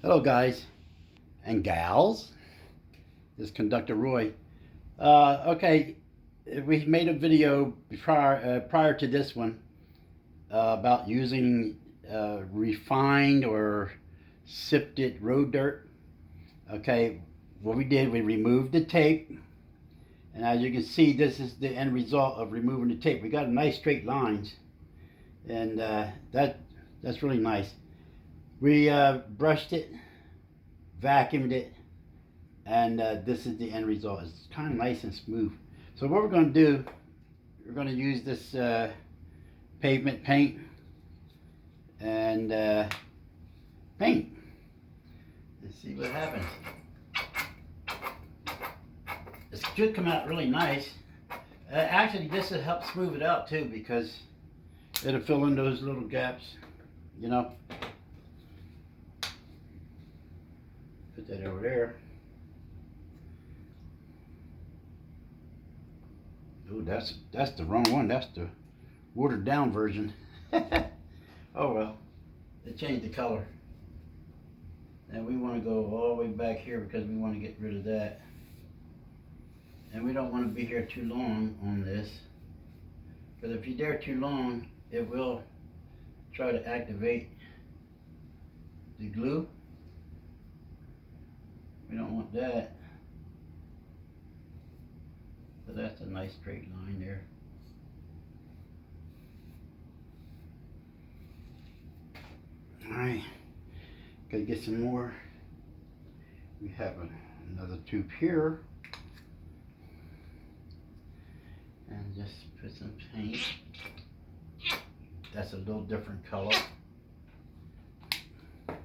Hello guys and gals, this is Conductor Roy. Okay, we made a video prior to this one about using refined or sifted road dirt. Okay, what we did, we removed the tape, and as you can see, this is the end result of removing the tape. We got nice straight lines, and that's really nice. We brushed it, vacuumed it, and this is the end result. It's kind of nice and smooth. So what we're going to do, we're going to use this pavement paint and paint and see what happens. It should come out really nice. Actually, this will help smooth it out too, because it'll fill in those little gaps, you know. Put that over there. Oh, that's the wrong one. That's the watered down version. Oh well, it changed the color. And we want to go all the way back here because we want to get rid of that. And we don't want to be here too long on this. Because if you're there too long, it will try to activate the glue. We don't want that. So that's a nice straight line there. Alright, gotta get some more. We have another tube here. And just put some paint. That's a little different color. And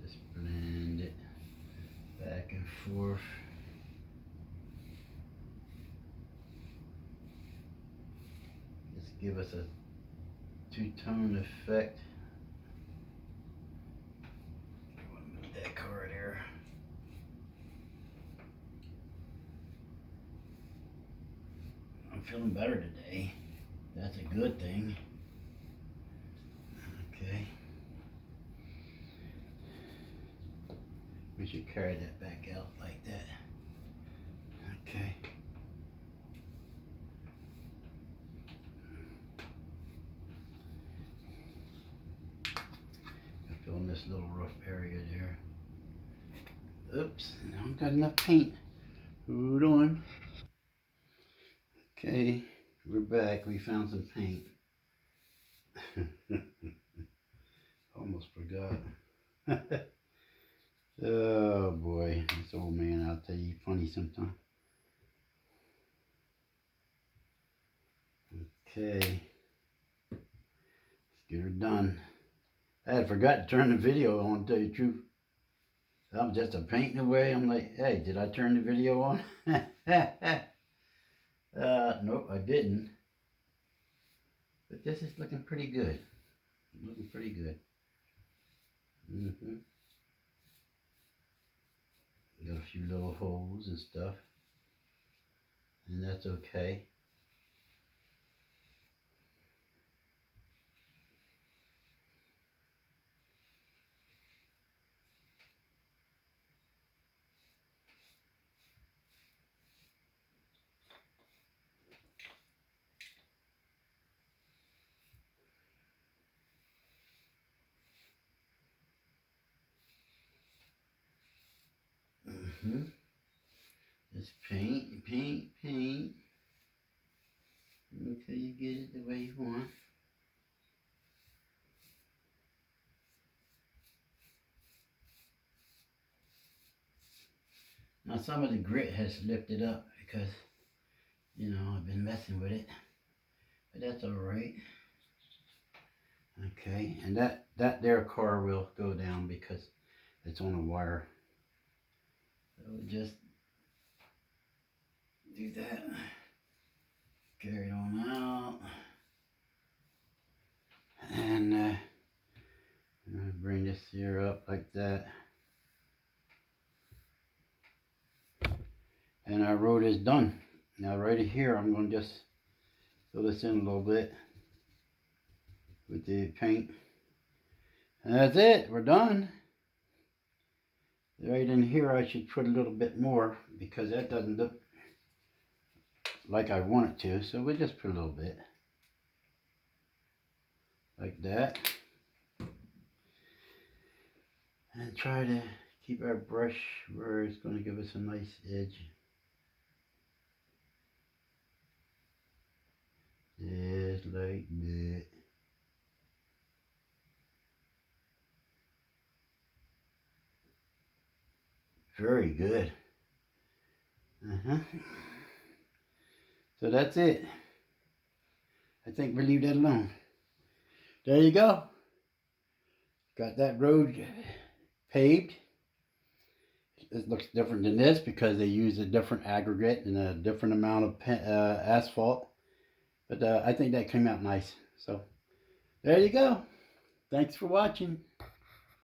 just blend it back and forth. Just give us a two-tone effect. Move that card here. I'm feeling better today. That's a good thing. Okay. We should carry that back out like that. Okay. Fill in this little rough area there. Oops, I don't got enough paint. Hold on. Okay, we're back. We found some paint. Almost forgot. Oh boy, this old man, I'll tell you, funny sometimes. Okay, let's get her done. I had forgot to turn the video on, to tell you the truth. I'm just a painting away. I'm like, hey, did I turn the video on? Nope, I didn't. But this is looking pretty good. Looking pretty good. Got a few little holes and stuff. And that's okay. Just paint, paint, paint until you get it the way you want. Now some of the grit has lifted up because, you know, I've been messing with it. But that's alright. Okay, and that there car will go down because it's on a wire. So just do that. Carry it on out. And bring this here up like that. And our road is done. Now right here, I'm going to just fill this in a little bit with the paint. And that's it. We're done. Right in here, I should put a little bit more because that doesn't look like I want it to. So we'll just put a little bit. Like that. And try to keep our brush where it's going to give us a nice edge. Just like that. Very good. So that's it. I think we'll leave that alone. There you go. Got that road paved. It looks different than this because they use a different aggregate and a different amount of asphalt. But I think that came out nice. So there you go. Thanks for watching.